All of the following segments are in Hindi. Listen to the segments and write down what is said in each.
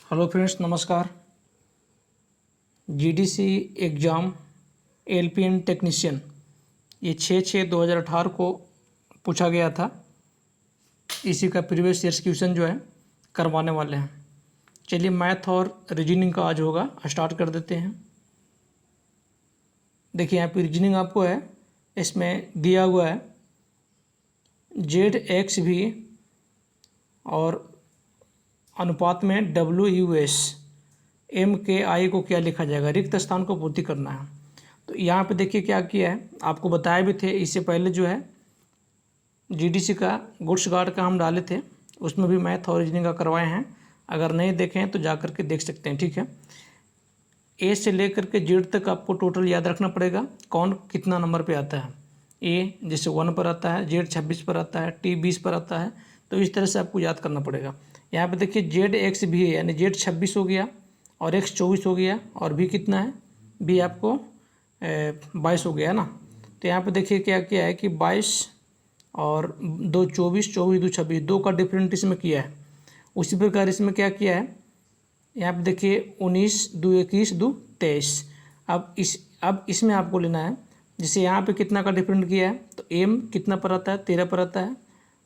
हेलो फ्रेंड्स, नमस्कार। जीडीसी एग्ज़ाम एलपीएन टेक्नीशियन ये 6/6/2018 को पूछा गया था। इसी का प्रीवियस ईयर्स क्वेश्चन जो है करवाने वाले हैं। चलिए मैथ और रीजनिंग का आज होगा, स्टार्ट कर देते हैं। देखिए यहाँ पे रीजनिंग आपको है, इसमें दिया हुआ है जेड एक्स भी और अनुपात में डब्ल्यू यू एस एम के आई को क्या लिखा जाएगा, रिक्त स्थान को पूर्ति करना है। तो यहाँ पे देखिए क्या किया है, आपको बताया भी थे इससे पहले जो है जीडीसी का गुड्स गार्ड का हम डाले थे, उसमें भी मैथ और रीजनिंग का करवाए हैं। अगर नहीं देखें तो जा कर के देख सकते हैं, ठीक है। ए से लेकर के जेड तक आपको टोटल याद रखना पड़ेगा, कौन कितना नंबर पे आता है। ए जैसे 1 पर आता है, जेड 26 पर आता है, टी 20 पर आता है, तो इस तरह से आपको याद करना पड़ेगा। यहाँ पे देखिए जेड एक्स भी है, यानी जेड 26 हो गया और एक्स 24 हो गया, और भी कितना है, भी आपको 22 हो गया ना। तो यहाँ पे देखिए क्या किया है कि 22 और 2 24, 24 2 26, 2 का डिफरेंट इसमें किया है। उसी प्रकार इसमें क्या किया है, यहाँ पे देखिए 19 2 21 2 23। अब इसमें आपको लेना है, जैसे यहाँ पे कितना का डिफरेंट किया है, तो एम कितना पर आता है, 13 पर आता है,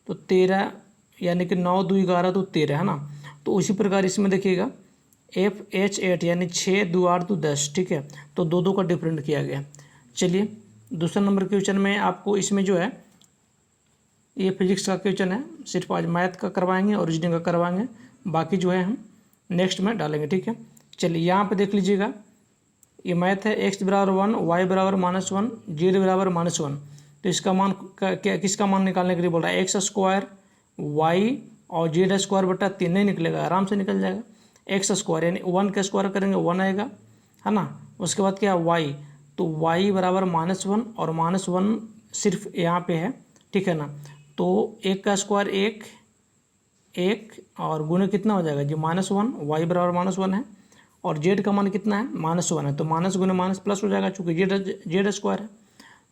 तो 13 यानी कि 9 2 11 तो 13 है ना। तो उसी प्रकार इसमें देखिएगा एफ एच 8 यानी 6 2 8 2 10, ठीक है। तो 2 2 का डिफरेंट किया गया। चलिए दूसरा नंबर क्वेश्चन में आपको इसमें जो है ये फिजिक्स का क्वेश्चन है, सिर्फ आज मैथ का करवाएंगे और रीजनिंग का करवाएंगे, बाकी जो है हम नेक्स्ट में डालेंगे, ठीक है। चलिए यहाँ पे देख लीजिएगा, ये मैथ है, x बराबर 1, y बराबर -1, z बराबर -1। तो इसका मान क्या, किसका मान निकालने के लिए बोल रहा है, एक्स स्क्वायर y और जेड स्क्वायर बटा 3 नहीं निकलेगा, आराम से निकल जाएगा। एक्स स्क्वायर यानी 1 का स्क्वायर करेंगे 1 आएगा, है ना। उसके बाद क्या है y, तो y बराबर -1 और -1 सिर्फ यहाँ पे है, ठीक है ना। तो 1 का स्क्वायर 1 1 और गुणे कितना हो जाएगा जी -1, y बराबर -1 है, और जेड का मान कितना है -1 है, तो माइनस गुने माइनस प्लस हो जाएगा, चूँकि जेड स्क्वायर है।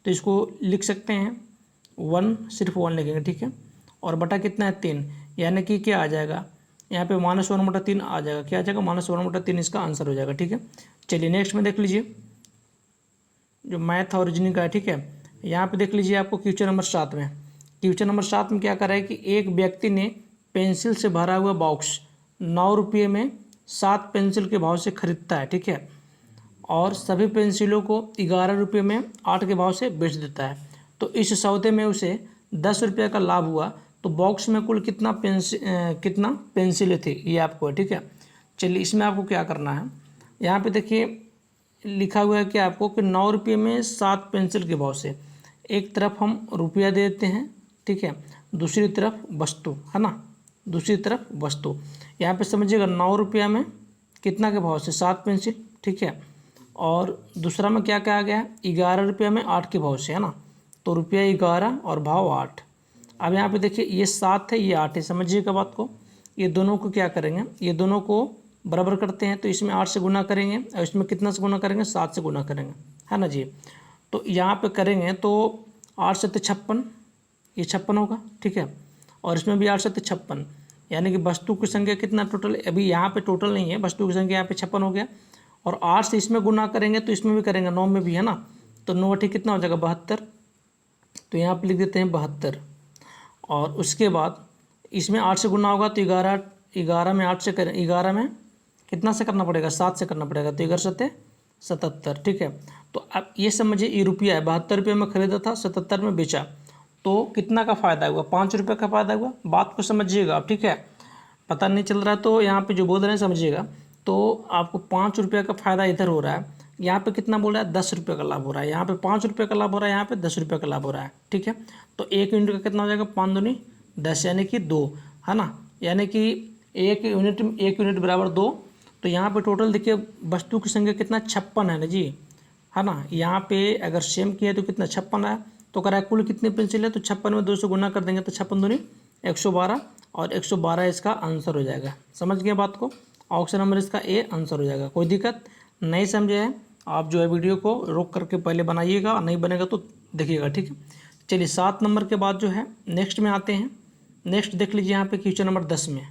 तो इसको लिख सकते हैं 1, सिर्फ 1 लिखेंगे, ठीक है। और बटा कितना है 3, यानी कि क्या आ जाएगा यहाँ पे -1/3 आ जाएगा, क्या आ जाएगा -1/3, इसका आंसर हो जाएगा, ठीक है। चलिए नेक्स्ट में देख लीजिए जो मैथ और रीजनिंग का है, ठीक है। यहाँ पे देख लीजिए आपको क्वेश्चन नंबर 7 में, क्वेश्चन नंबर 7 में क्या कर रहा है कि एक व्यक्ति ने पेंसिल से भरा हुआ बॉक्स 9 रुपये में 7 पेंसिल के भाव से खरीदता है, ठीक है, और सभी पेंसिलों को 11 रुपये में 8 के भाव से बेच देता है। तो इस सौदे में उसे 10 रुपये का लाभ हुआ, तो बॉक्स में कुल कितना पेंसिलें थी, ये आपको है, ठीक है। चलिए इसमें आपको क्या करना है, यहाँ पे देखिए लिखा हुआ है कि आपको कि 9 रुपये में 7 पेंसिल के भाव से, एक तरफ हम रुपया दे देते हैं, ठीक है, दूसरी तरफ वस्तु, है ना, दूसरी तरफ वस्तु। यहाँ पे समझिएगा 9 रुपया में कितना के भाव से 7 पेंसिल, ठीक है, और दूसरा में क्या कहा गया है 11 रुपया में 8 के भाव से, है ना। तो रुपया 11 और भाव 8। अब यहाँ पे देखिए ये 7 है, ये 8 है, समझिएगा बात को। ये दोनों को क्या करेंगे, ये दोनों को बराबर करते हैं, तो इसमें 8 से गुना करेंगे और इसमें कितना से गुना करेंगे, 7 से गुना करेंगे, है ना जी। तो यहाँ पे करेंगे तो 8 से 56, ये 56 होगा, ठीक है, और इसमें भी 8 से 56, यानी कि वस्तु की संख्या कितना टोटल, अभी यहाँ पे टोटल नहीं है, वस्तु की संख्या यहाँ पे 56 हो गया, और 8 से इसमें गुना करेंगे तो इसमें भी करेंगे, 9 में भी, है ना। तो 9 ठीक कितना हो जाएगा 72, तो यहाँ पे लिख देते हैं 72। और उसके बाद इसमें 8 से गुना होगा तो 11 में 8 से करें, 11 में कितना से करना पड़ेगा, 7 से करना पड़ेगा, तो 11 7 77, ठीक है। तो अब ये समझिए ये रुपया है, 72 रुपये में खरीदा था, 77 में बेचा, तो कितना का फ़ायदा हुआ, 5 रुपये का फ़ायदा हुआ। बात को समझिएगा आप, ठीक है, पता नहीं चल रहा है तो यहाँ पे जो बोल रहे हैं समझिएगा। तो आपको 5 रुपये का फ़ायदा इधर हो रहा है, यहाँ पे कितना बोल रहा है 10 रुपये का लाभ हो रहा है, यहाँ पे 5 रुपये का लाभ हो रहा है, यहाँ पे 10 रुपये का लाभ हो रहा है, ठीक है। तो 1 यूनिट का कितना हो जाएगा 5 दूनी 10, यानी कि 2, है ना, यानी कि 1 यूनिट बराबर 2। तो यहाँ पे टोटल देखिए वस्तु की संख्या कितना 56 है ना जी, है ना। यहाँ पे अगर सेम किया तो कितना 56 है, तो करा कुल कितने पेंसिल है, तो 56 में 2 से गुना कर देंगे तो 56 दूनी 112, और 112 इसका आंसर हो जाएगा। समझ गए बात को, ऑप्शन नंबर इसका ए आंसर हो जाएगा। कोई दिक्कत नहीं समझे हैं आप जो है वीडियो को रोक करके पहले बनाइएगा, नहीं बनेगा तो देखिएगा, ठीक है। चलिए 7 नंबर के बाद जो है नेक्स्ट में आते हैं। नेक्स्ट देख लीजिए यहाँ पे क्वेश्चन नंबर 10 में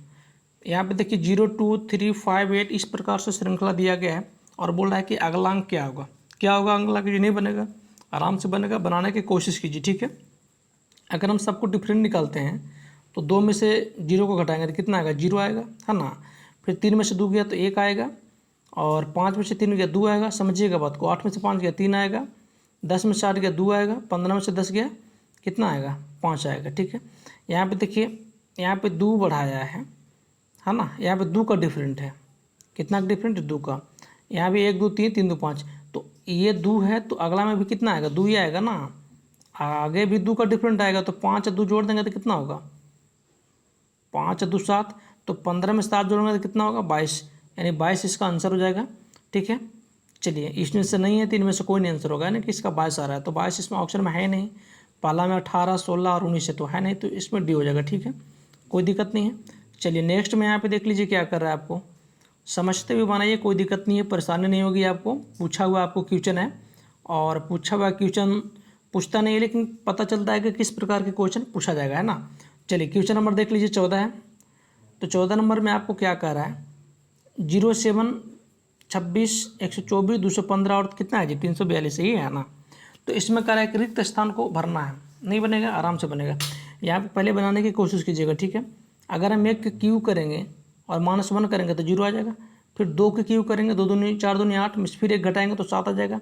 यहाँ पे देखिए 0 2 3 5 8 इस प्रकार से श्रृंखला दिया गया है और बोल रहा है कि अगला अंक क्या होगा। क्या होगा अगला, कि नहीं बनेगा, आराम से बनेगा, बनाने की कोशिश कीजिए, ठीक है। अगर हम सबको डिफरेंट निकालते हैं तो 2 में से 0 को घटाएंगे तो कितना आएगा, 0 आएगा, है ना। फिर 3 में से 2 गया तो 1 आएगा, और 5 में से 3 गया 2 आएगा, समझिएगा बात को। 8 में से 5 गया 3 आएगा, 10 में से 8 गया 2 आएगा, 15 में से 10 गया कितना आएगा, 5 आएगा, ठीक है। यहाँ पे देखिए, यहाँ पे 2 बढ़ाया है ना, यहाँ पे 2 का डिफरेंट है, कितना डिफरेंट है, 2 का। यहाँ भी 1 2 3 3 2 5, तो ये 2 है तो अगला में भी कितना आएगा, 2 ही आएगा ना। आगे भी 2 का डिफरेंट आएगा तो 5 और 2 जोड़ देंगे तो कितना होगा, 5 और 2 7, तो 15 में 7 जोड़ेंगे तो कितना होगा, 22, यानी 22 इसका आंसर हो जाएगा, ठीक है। चलिए, इसमें से नहीं है तो इनमें से कोई नहीं आंसर होगा, यानी कि इसका 22 आ रहा है, तो 22 इसमें ऑप्शन में है नहीं। पहला में 18 16 और 19 है तो है नहीं, तो इसमें डी हो जाएगा, ठीक है, कोई दिक्कत नहीं है। चलिए नेक्स्ट में यहाँ पे देख लीजिए क्या कर रहा है, आपको समझते हुए बनाइए, कोई दिक्कत नहीं है, परेशानी नहीं होगी आपको। पूछा हुआ आपको क्वेश्चन है, और पूछा हुआ क्वेश्चन पूछता नहीं है, लेकिन पता चलता है कि किस प्रकार के क्वेश्चन पूछा जाएगा, है ना। चलिए क्वेश्चन नंबर देख लीजिए 14 है, तो 14 नंबर में आपको क्या कह रहा है, 07 26 124 215 और कितना है जी, 342 ही है ना। तो इसमें कह रहा है कि रिक्त स्थान को भरना है, नहीं बनेगा, आराम से बनेगा। यहाँ पे पहले बनाने की कोशिश कीजिएगा, ठीक है। अगर हम 1 के क्यू करेंगे और -1 करेंगे तो 0 आ जाएगा, फिर 2 के क्यू करेंगे, 2 दूनी 4 दूनी 8 में फिर 1 घटाएंगे तो 7 आ जाएगा,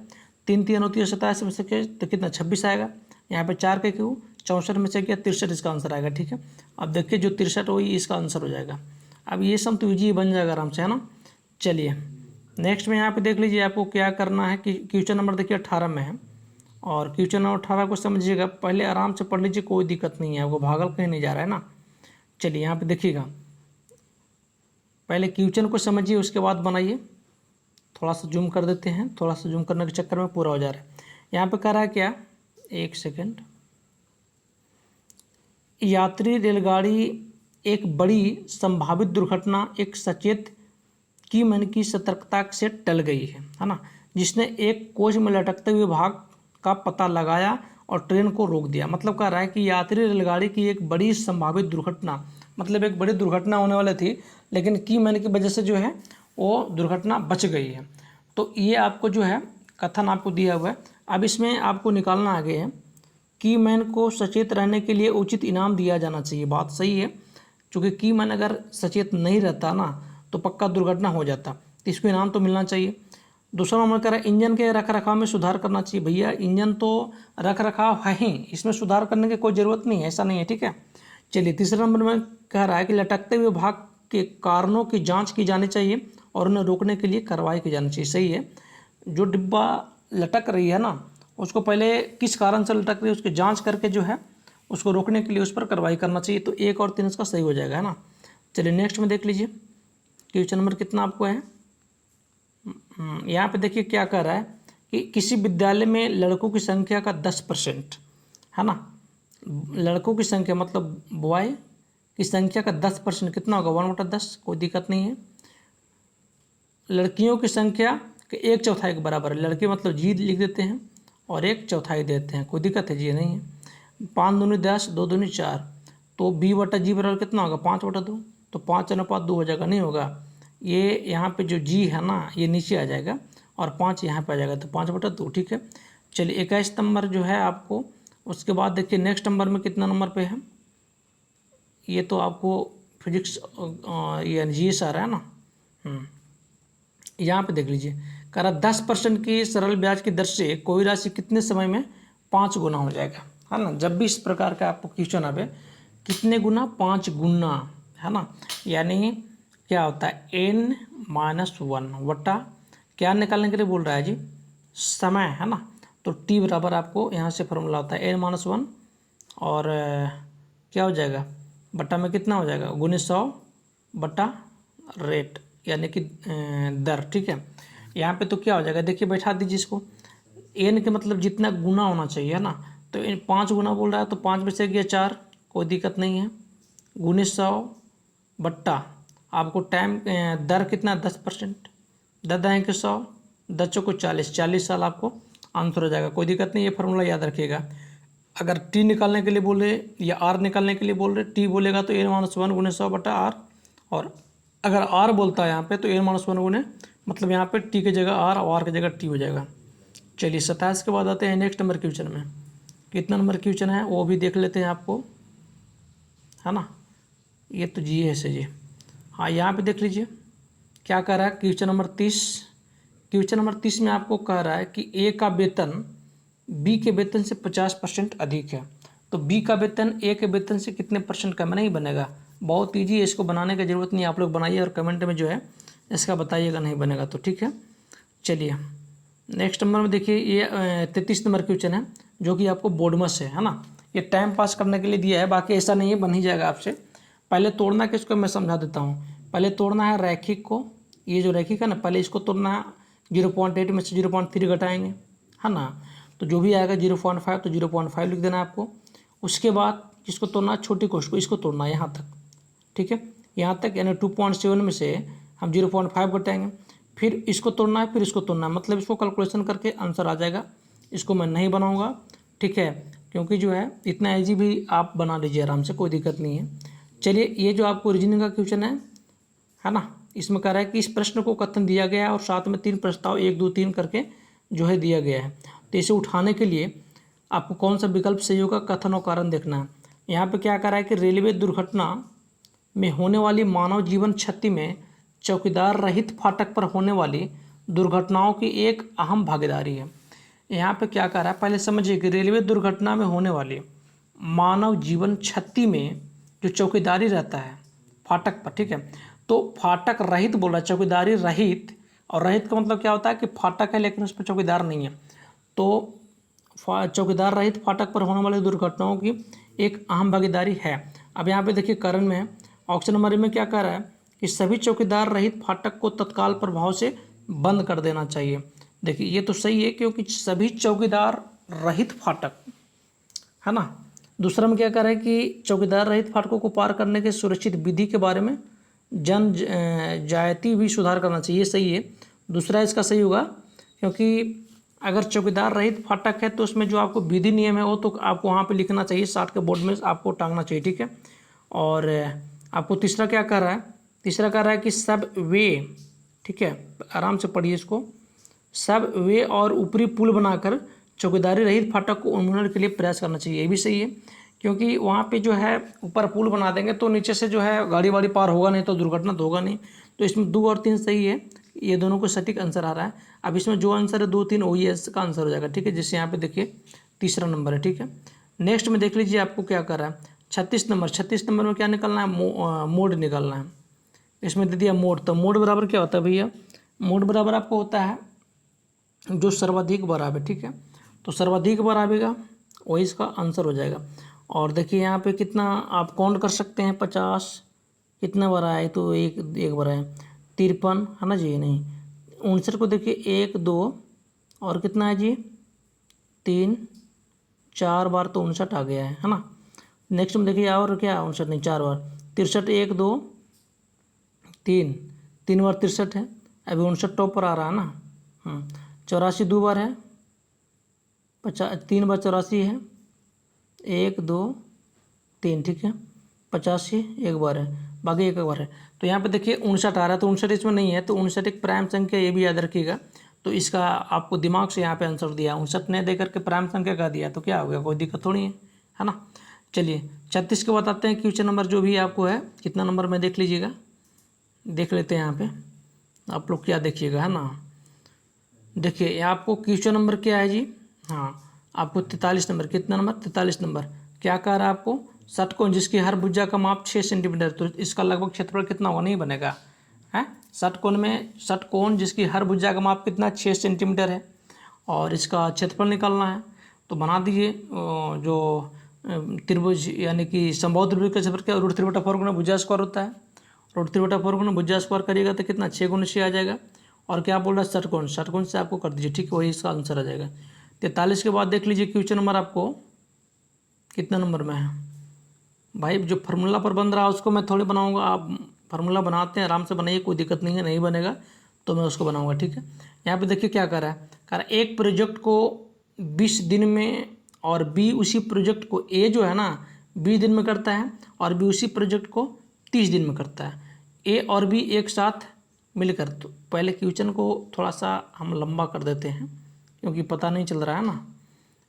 3 3 होती है 27 में से तो कितना 26 आएगा। यहाँ पे 4 के क्यू 64 में से क्या 63 इसका आंसर आएगा, ठीक है। अब देखिए जो 63 वही इसका आंसर हो जाएगा। अब ये सब तो ईजी बन जाएगा आराम से, है ना। चलिए नेक्स्ट में यहाँ पे देख लीजिए आपको क्या करना है कि क्वेश्चन नंबर देखिए 18 में है, और क्वेश्चन नंबर 18 को समझिएगा, पहले आराम से पढ़ लीजिए, कोई दिक्कत नहीं है, आपको भागल कहीं नहीं जा रहा है ना। चलिए यहाँ पे देखिएगा, पहले क्वेश्चन को समझिए उसके बाद बनाइए। थोड़ा सा जूम कर देते हैं, थोड़ा सा जूम करने के चक्कर में पूरा हो जा रहा है। यहाँ पे कह रहा है क्या, एक सेकेंड, यात्री रेलगाड़ी एक बड़ी संभावित दुर्घटना एक सचेत की मन की सतर्कता से टल गई है ना, जिसने एक कोच में लटकते हुए भाग का पता लगाया और ट्रेन को रोक दिया। मतलब कह रहा है कि यात्री रेलगाड़ी की एक बड़ी संभावित दुर्घटना, मतलब एक बड़ी दुर्घटना होने वाली थी, लेकिन की मैन की वजह से जो है वो दुर्घटना बच गई है। तो ये आपको जो है कथन आपको दिया हुआ है। अब इसमें आपको निकालना आगे है की मैन को सचेत रहने के लिए उचित इनाम दिया जाना चाहिए। बात सही है, चूँकि की मैन अगर सचेत नहीं रहता ना तो पक्का दुर्घटना हो जाता, तो इसको इनाम तो मिलना चाहिए। दूसरा नंबर कह रहा है इंजन के रख रखाव में सुधार करना चाहिए। भैया इंजन तो रख रखाव है ही, इसमें सुधार करने की कोई ज़रूरत नहीं है, ऐसा नहीं है, ठीक है। चलिए तीसरे नंबर में कह रहा है कि लटकते हुए भाग के कारणों की जांच की जानी चाहिए और उन्हें रोकने के लिए कार्रवाई की जानी चाहिए। सही है, जो डिब्बा लटक रही है ना उसको पहले किस कारण से लटक रही है उसकी जाँच करके जो है उसको रोकने के लिए उस पर कार्रवाई करना चाहिए। तो 1 और 3 इसका सही हो जाएगा, है ना। चलिए नेक्स्ट में देख लीजिए क्वेश्चन नंबर कितना आपको है। यहाँ पे देखिए क्या कह रहा है कि किसी विद्यालय में लड़कों की संख्या का 10%, है ना, लड़कों की संख्या मतलब बॉय की संख्या का 10% कितना होगा, 1/10, कोई दिक्कत नहीं है। लड़कियों की संख्या के 1/4 के बराबर है, लड़के मतलब जी लिख देते हैं और 1/4 देते हैं, कोई दिक्कत है जी नहीं है। 5 दूनी 10, 2 दूनी 4, तो b/g बराबर कितना होगा, 5/2, तो 5:2 हो जाएगा, नहीं होगा। ये यहाँ पे जो जी है ना ये नीचे आ जाएगा और 5 यहाँ पे आ जाएगा, तो 5/2, ठीक है। चलिए 21 नंबर जो है आपको, उसके बाद देखिए नेक्स्ट नंबर में कितना नंबर पे है, ये तो आपको फिजिक्स ये GS आ रहा है ना। यहाँ पे देख लीजिए कह रहा 10% की सरल ब्याज की दर से कोई राशि कितने समय में 5 गुना हो जाएगा, है ना। जब भी इस प्रकार का आपको क्वेश्चन आवे, कितने गुना, 5 गुना, है ना। यानी क्या होता है n-1 वटा क्या निकालने के लिए बोल रहा है जी, समय, है ना। तो t बराबर आपको यहाँ से फॉर्मूला होता है n-1 और क्या हो जाएगा बटा में कितना हो जाएगा, गुने 100 बटा रेट यानी कि दर, ठीक है। यहाँ पे तो क्या हो जाएगा, देखिए बैठा दीजिए इसको, n के मतलब जितना गुना होना चाहिए, है ना। तो 5 गुना बोल रहा है तो 5 में से गया 4, कोई दिक्कत नहीं है, गुने 100 बट्टा आपको टाइम दर कितना 10%, 10 दाएँ के 100, 10 चौको 40, 40 साल आपको आंसर हो जाएगा, कोई दिक्कत नहीं। ये फार्मूला याद रखिएगा। अगर टी निकालने के लिए बोले या आर निकालने के लिए बोल रहे, टी बोलेगा तो n-1 गुने 100 बटा आर और अगर आर बोलता है यहाँ पे तो n-1 मतलब यहाँ पे टी की जगह आर और आर की जगह टी हो जाएगा। चलिए 27 के बाद आते हैं नेक्स्ट नंबर क्वेश्चन में। कितना नंबर क्वेश्चन है वो भी देख लेते हैं आपको, है ना। ये तो जी है जी। हाँ, यहाँ पे देख लीजिए क्या कह रहा है क्वेश्चन नंबर 30। क्वेश्चन नंबर 30 में आपको कह रहा है कि ए का वेतन बी के वेतन से 50% अधिक है, तो बी का वेतन ए के वेतन से कितने परसेंट कम नहीं बनेगा। बहुत ईजी है, इसको बनाने की ज़रूरत नहीं, आप लोग बनाइए और कमेंट में जो है इसका बताइएगा, नहीं बनेगा तो ठीक है। चलिए नेक्स्ट नंबर में देखिए, ये 33 नंबर क्वेश्चन है जो कि आपको बोर्डमस है ना। ये टाइम पास करने के लिए दिया है, बाकी ऐसा नहीं है, बन ही जाएगा आपसे। पहले तोड़ना किसको मैं समझा देता हूँ। पहले तोड़ना है रैखिक को, ये जो रैखिक है ना, पहले इसको तोड़ना है। 0.8 में से 0.3 घटाएंगे, है ना, तो जो भी आएगा 0.5 तो 0.5 लिख देना है आपको। उसके बाद जिसको तोड़ना है छोटी कोश को, इसको तोड़ना है यहाँ तक, ठीक है, यहाँ तक, यानी 2.7 में से हम 0.5 घटाएंगे, फिर इसको तोड़ना है, फिर इसको तोड़ना है, मतलब इसको कैलकुलेशन करके आंसर आ जाएगा। इसको मैं नहीं बनाऊंगा, ठीक है, क्योंकि जो है इतना ईजी भी आप बना लीजिए आराम से, कोई दिक्कत नहीं है। चलिए ये जो आपको रीजनिंग का क्वेश्चन है ना, इसमें कह रहा है कि इस प्रश्न को कथन दिया गया है और साथ में 3 प्रस्ताव 1 2 3 करके जो है दिया गया है। तो इसे उठाने के लिए आपको कौन सा विकल्प सही होगा, कथन और कारण देखना है। यहाँ पे क्या कह रहा है कि रेलवे दुर्घटना में होने वाली मानव जीवन क्षति में चौकीदार रहित फाटक पर होने वाली दुर्घटनाओं की एक अहम भागीदारी है। यहाँ पे क्या कह रहा है, पहले समझिए कि रेलवे दुर्घटना में होने वाली मानव जीवन क्षति में जो चौकीदारी रहता है फाटक पर, ठीक है, तो फाटक रहित बोल रहा है, चौकीदारी रहित, और रहित का मतलब क्या होता है कि फाटक है लेकिन उस पर चौकीदार नहीं है, तो चौकीदार रहित फाटक पर होने वाली दुर्घटनाओं की एक अहम भागीदारी है। अब यहाँ पे देखिए कारण में है, ऑप्शन नंबर में क्या कह रहा है कि सभी चौकीदार रहित फाटक को तत्काल प्रभाव से बंद कर देना चाहिए। देखिए ये तो सही है, क्योंकि सभी चौकीदार रहित फाटक, है ना। दूसरा में क्या कह रहा है कि चौकीदार रहित फाटकों को पार करने के सुरक्षित विधि के बारे में जन जायती भी सुधार करना चाहिए, सही है। दूसरा इसका सही होगा, क्योंकि अगर चौकीदार रहित फाटक है तो उसमें जो आपको विधि नियम है वो तो आपको वहाँ पे लिखना चाहिए, 60 के बोर्ड में आपको टांगना चाहिए, ठीक है। और आपको तीसरा क्या कर रहा है, तीसरा कह रहा है कि सब वे, ठीक है, आराम से पढ़िए इसको, सब वे और ऊपरी पुल बनाकर चौकीदारी रहित फाटक को उन्मूलन के लिए प्रयास करना चाहिए, ये भी सही है, क्योंकि वहाँ पे जो है ऊपर पुल बना देंगे तो नीचे से जो है गाड़ी वाड़ी पार होगा नहीं, तो दुर्घटना तो होगा नहीं। तो इसमें 2 और 3 सही है, ये दोनों को सटीक आंसर आ रहा है। अब इसमें जो आंसर है 2 3 वही इसका आंसर हो जाएगा, ठीक है, जिससे यहाँ पे देखिए तीसरा नंबर है, ठीक है। नेक्स्ट में देख लीजिए आपको क्या कर रहा है 36 नंबर। 36 नंबर में क्या निकलना है, मोड निकालना है। इसमें दे दिया मोड, तो मोड बराबर क्या होता है भैया, मोड बराबर आपको होता है जो सर्वाधिक बार आवे, ठीक है, तो सर्वाधिक बार आवेगा वही इसका आंसर हो जाएगा। और देखिए यहाँ पे कितना आप काउंट कर सकते हैं, 50 कितना बार आया है, तो एक बार आया, 53 है ना जी, नहीं 59 को देखिए 1 2 और कितना है जी 3 4 बार, तो 59 आ गया है ना। नेक्स्ट में देखिए और क्या 59 नहीं 4 बार, 63 1 2 3 3 बार 63 है, अभी 59 टॉप पर आ रहा है ना। 84 2 बार है, 50 3 बार 84 है, 1 2 3, ठीक है, 85 एक बार है, बाकी एक बार है। तो यहाँ पे देखिए 59 आ रहा है, तो 59 इसमें नहीं है, तो 59 एक प्राइम संख्या, ये भी याद रखिएगा। तो इसका आपको दिमाग से यहाँ पे आंसर दिया, 59 ने दे करके प्राइम संख्या का दिया, तो क्या हो गया, कोई दिक्कत थोड़ी है ना। चलिए 36 के बाद आते हैं क्वेश्चन नंबर जो भी आपको है, कितना नंबर में देख लीजिएगा, देख लेते हैं यहाँ पे आप लोग क्या देखिएगा, है ना। देखिए आपको क्वेश्चन नंबर क्या है जी, हाँ आपको 43 नंबर, कितना नंबर 43 नंबर, क्या कह रहा है आपको, षटकोण जिसकी हर भुजा का माप 6 सेंटीमीटर, तो इसका लगभग क्षेत्रफल कितना होगा, नहीं बनेगा है। षटकोण जिसकी हर भुजा का माप कितना 6 सेंटीमीटर है और इसका क्षेत्रफल निकालना है, तो बना दीजिए जो त्रिभुज यानी कि समबाहु त्रिभुज का क्षेत्रफल क्या, रूट 3/4 गुना भुजा स्क्वायर होता है, रूट 3/4 गुना भुजा स्क्वायर करिएगा तो कितना 6 गुना 6 आ जाएगा। और क्या बोल रहा है षटकोण, षटकोण से आपको कर दीजिए, ठीक है, वही इसका आंसर आ जाएगा। 43 के बाद देख लीजिए क्वेश्चन नंबर आपको कितना नंबर में है भाई, जो फार्मूला पर बन रहा है उसको मैं थोड़ी बनाऊंगा, आप फार्मूला बनाते हैं आराम से बनाइए, कोई दिक्कत नहीं है, नहीं बनेगा तो मैं उसको बनाऊंगा, ठीक है। यहाँ पे देखिए क्या कर रहा है, कह रहा है एक प्रोजेक्ट को 20 दिन में और बी उसी प्रोजेक्ट को, ए जो है ना 20 दिन में करता है और बी उसी प्रोजेक्ट को 30 दिन में करता है। ए और बी एक साथ मिलकर, तो पहले क्वेश्चन को थोड़ा सा हम लंबा कर देते हैं क्योंकि पता नहीं चल रहा है ना।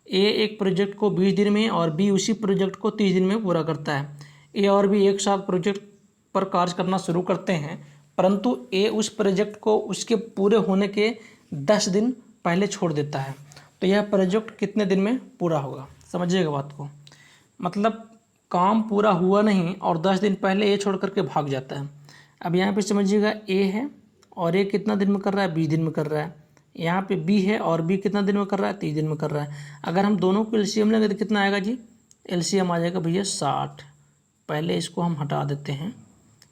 ए एक प्रोजेक्ट को 20 दिन में और बी उसी प्रोजेक्ट को 30 दिन में पूरा करता है। ए और बी एक साथ प्रोजेक्ट पर कार्य करना शुरू करते हैं, परंतु ए उस प्रोजेक्ट को उसके पूरे होने के 10 दिन पहले छोड़ देता है। तो यह प्रोजेक्ट कितने दिन में पूरा होगा? समझिएगा बात को। मतलब काम पूरा हुआ नहीं और 10 दिन पहले ए छोड़ करके भाग जाता है। अब यहाँ पे समझिएगा ए है और ए कितना दिन में कर रहा है? 20 दिन में कर रहा है। यहाँ पे बी है और बी कितना दिन में कर रहा है? 30 दिन में कर रहा है। अगर हम दोनों को एलसीएम लेंगे तो कितना आएगा जी? एलसीएम आ जाएगा भैया 60। पहले इसको हम हटा देते हैं।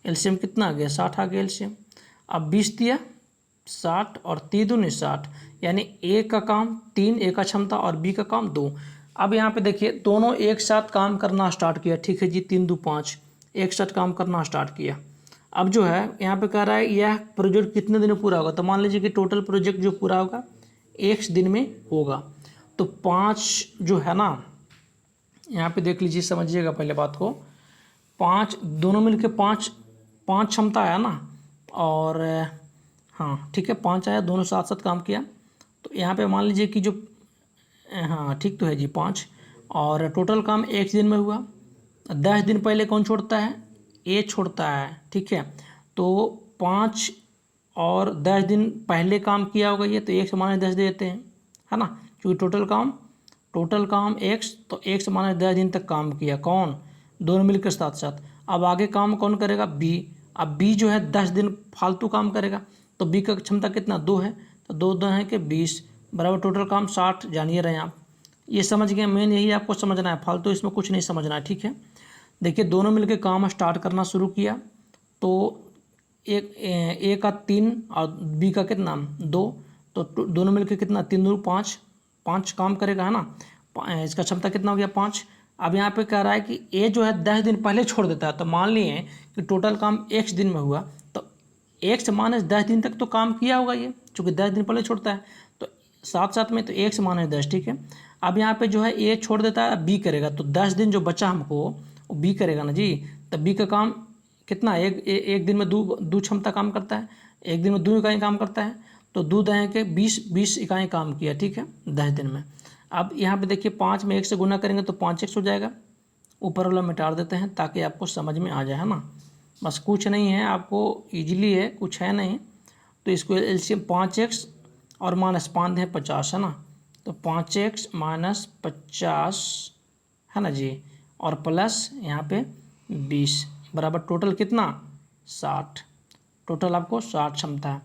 एलसीएम कितना आ गया? 60 आ गया एलसीएम। अब 20 दिया 60 और 3 दूनी 60, यानी ए का काम 3, ए का क्षमता, और बी का काम 2। अब यहाँ पे देखिए दोनों एक साथ काम करना स्टार्ट किया, ठीक है जी। 3 2 5 एक साथ काम करना स्टार्ट किया। अब जो है यहाँ पे कह रहा है यह प्रोजेक्ट कितने दिन में पूरा होगा? तो मान लीजिए कि टोटल प्रोजेक्ट जो पूरा होगा X दिन में होगा। तो 5 जो है ना, यहाँ पे देख लीजिए, समझिएगा पहले बात को। 5 दोनों मिलके 5 क्षमता आया ना, और हाँ ठीक है 5 आया, दोनों साथ साथ काम किया। तो यहाँ पे मान लीजिए कि जो हाँ ठीक तो है जी 5, और टोटल काम X दिन में हुआ। 10 दिन पहले कौन छोड़ता है? ए छोड़ता है, ठीक है। तो 5 और 10 दिन पहले काम किया होगा ये, तो 1 से -10 दे देते हैं, है ना, क्योंकि टोटल काम X, तो 1 से -10 दिन तक काम किया। कौन? दोनों मिलकर साथ साथ। अब आगे काम कौन करेगा? बी। अब बी जो है 10 दिन फालतू काम करेगा, तो बी का क्षमता कितना? 2 है, तो 2 2 है कि 20 बराबर टोटल काम 60 जानिए रहे हैं आप। ये समझ गए, मेन यही आपको समझना है, फालतू इसमें कुछ नहीं समझना है, ठीक है। देखिए दोनों मिलके काम स्टार्ट करना शुरू किया, तो एक ए का 3 और बी का कितना? 2, तो दोनों मिलके कितना? 3 2 5 काम करेगा, है ना। इसका क्षमता कितना हो गया? 5। अब यहाँ पे कह रहा है कि ए जो है 10 दिन पहले छोड़ देता है, तो मान लिए कि टोटल काम X दिन में हुआ, तो X - 10 दिन तक तो काम किया होगा ये, चूँकि 10 दिन पहले छोड़ता है, तो साथ साथ में तो X - 10, ठीक है। अब यहाँ पे जो है ए छोड़ देता है, बी करेगा, तो 10 दिन जो बचा हमको वो बी करेगा ना जी। तब बी का काम कितना? एक दिन में दो क्षमता काम करता है, एक दिन में 2 इकाई काम करता है, तो 2 दहें के 20 इकाई काम किया, ठीक है, 10 दिन में। अब यहाँ पे देखिए 5 में 1 से गुना करेंगे तो 5x हो जाएगा। ऊपर वाला मिटा देते हैं ताकि आपको समझ में आ जाए, है ना। बस कुछ नहीं है, आपको ईजिली है, कुछ है नहीं। तो इसको एलसीएम 5x और -5 है 50, है ना। तो 5x - 50 है ना जी, और प्लस यहाँ पे 20 बराबर टोटल कितना? 60। टोटल आपको 60 क्षमता है।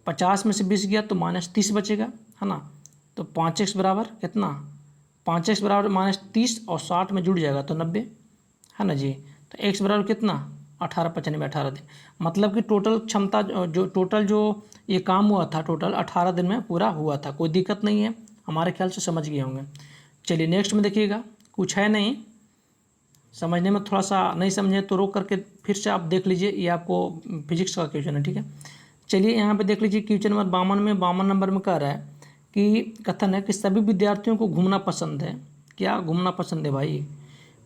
50 में से 20 गया तो -30 बचेगा, है ना। तो 5x बराबर कितना? 5x बराबर -30 और 60 में जुड़ जाएगा तो 90, है ना जी। तो x बराबर कितना? 18 95 18 दिन। मतलब कि टोटल क्षमता जो ये काम हुआ था टोटल 18 दिन में पूरा हुआ था। कोई दिक्कत नहीं है, हमारे ख्याल से समझ गए होंगे। चलिए नेक्स्ट में देखिएगा, कुछ है नहीं, समझने में थोड़ा सा नहीं समझे तो रोक करके फिर से आप देख लीजिए, ये आपको फिजिक्स का क्वेश्चन है, ठीक है। चलिए यहाँ पे देख लीजिए क्वेश्चन नंबर 52 नंबर में कह रहा है कि कथन है कि सभी विद्यार्थियों को घूमना पसंद है। क्या घूमना पसंद है भाई?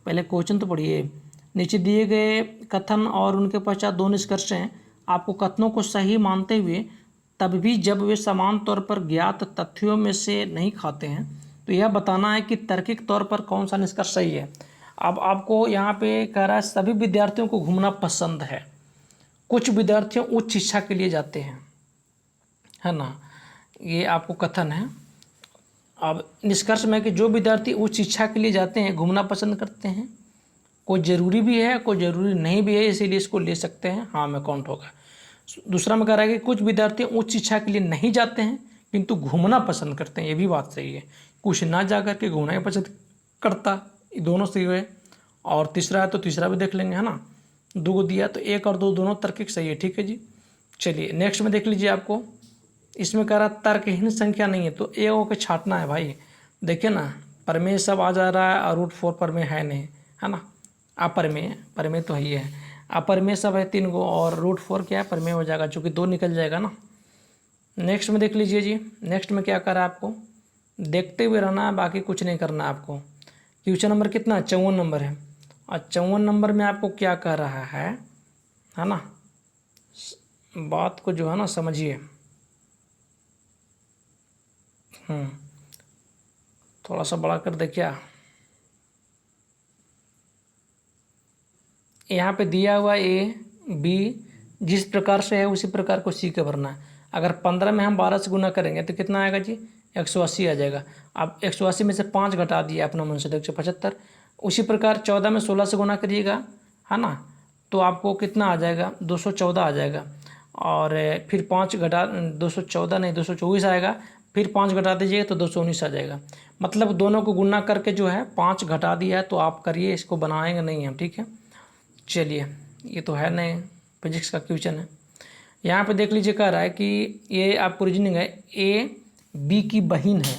पहले क्वेश्चन तो पढ़िए। नीचे दिए गए कथन और उनके पश्चात 2 निष्कर्ष हैं। आपको कथनों को सही मानते हुए तब भी जब वे समान तौर पर ज्ञात तथ्यों में से नहीं खाते हैं, तो यह बताना है कि तार्किक तौर पर कौन सा निष्कर्ष सही है। अब आपको यहाँ पे कह रहा है सभी विद्यार्थियों को घूमना पसंद है। कुछ विद्यार्थी उच्च शिक्षा के लिए जाते हैं, है ना, ये आपको कथन है। अब निष्कर्ष में कि जो विद्यार्थी उच्च शिक्षा के लिए जाते हैं घूमना पसंद करते हैं, कोई ज़रूरी भी है कोई ज़रूरी नहीं भी है, इसीलिए इसको ले सकते हैं, हाँ में काउंट होगा। दूसरा में कह रहा है कि कुछ विद्यार्थी उच्च शिक्षा के लिए नहीं जाते हैं किंतु घूमना पसंद करते हैं, ये भी बात सही है। कुछ ना जा कर के घूमना ही पसंद करता, ये दोनों सही हुए। और तीसरा है तो तीसरा भी देख लेंगे, है ना। 2 को दिया तो 1 और 2 दोनों तार्किक सही है, ठीक है जी। चलिए नेक्स्ट में देख लीजिए, आपको इसमें कह रहा तर्कहीन संख्या नहीं है, तो ए को छांटना है भाई। देखिए ना, परमेय सब आ जा रहा है और √4 परमेय है नहीं, है ना। परमेय तो है, अपरमेय सब है 3 गो, और √4 क्या है? परमेय हो जाएगा, चूँकि 2 निकल जाएगा ना। नेक्स्ट में देख लीजिए जी, नेक्स्ट में क्या करा है आपको, देखते हुए रहना है, बाकी कुछ नहीं करना है आपको। क्वेश्चन नंबर कितना? 54 नंबर है, और 54 नंबर में आपको क्या कह रहा है ना, बात को जो है ना समझिए। थोड़ा सा बड़ा कर दे क्या। यहाँ पे दिया हुआ ए बी जिस प्रकार से है उसी प्रकार को सी का भरना है। अगर 15 में हम 12 से गुना करेंगे तो कितना आएगा जी, 180 आ जाएगा। अब 180 में से 5 घटा दिया अपना मन से, 175। उसी प्रकार 14 में 16 से गुना करिएगा, है ना, तो आपको कितना आ जाएगा, 214 आ जाएगा। और फिर 5 घटा 214 नहीं 224 आएगा, फिर 5 घटा दीजिएगा तो 219 आ जाएगा। मतलब दोनों को गुना करके जो है 5 घटा दिया है, तो आप करिए, इसको बनाएंगे नहीं हम, ठीक है। चलिए, ये तो है नहीं, फिजिक्स का क्वेश्चन है। यहाँ पे देख लीजिए, कह रहा है कि ये आपको रीजनिंग है, ए बी की बहन है,